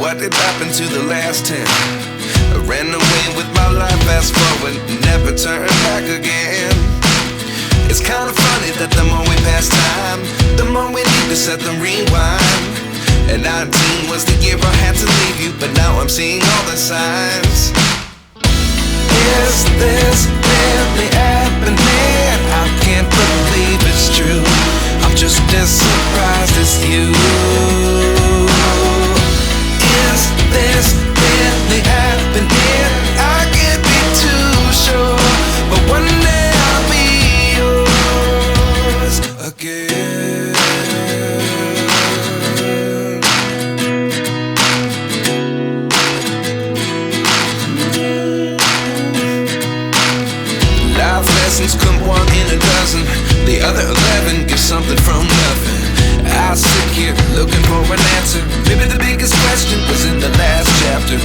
what did happen to the last 10? I ran away with my life, fast forward, never turn back again. It's kind of funny that the more we pass time, the more we need to set them rewind. And 19 was the year I had to leave you, but now I'm seeing all the signs. Is this really happening? I can't believe it's true. I'm just as surprised as you. Is this really happening? I can't be too sure, but one day I'll be yours again. Life lessons come one in a dozen. The other 11 get something from nothing. I sit here looking for an answer. Maybe the biggest question was in the last chapter.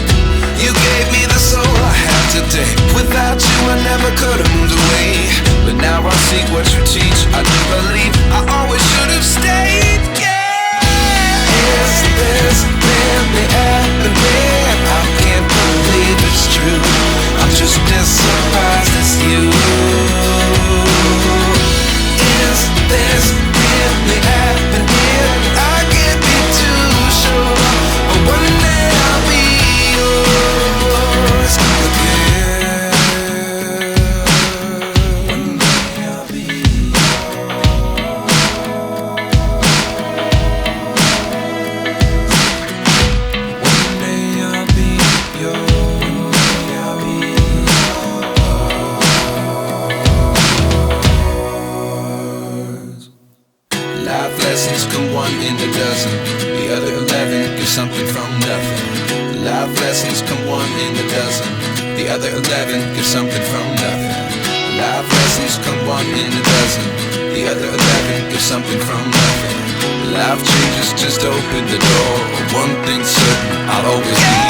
You gave me the soul I have today. Without you I never could have moved away. But now I see what you teach. I do believe I always should have stayed. Yeah. Is this really happening? I can't believe it's true. I'm just as surprised as you. Is this really happening? I can't be too sure, but one day I'll be yours again. One day I'll be yours. One day I'll be yours. One day I'll be yours. Life lessons come one in a dozen. The other 11 give something from nothing. Life lessons come one in a dozen. The other 11 give something from nothing. Life lessons come one in a dozen. The other 11 give something from nothing. Life changes just open the door. One thing's certain, I'll always be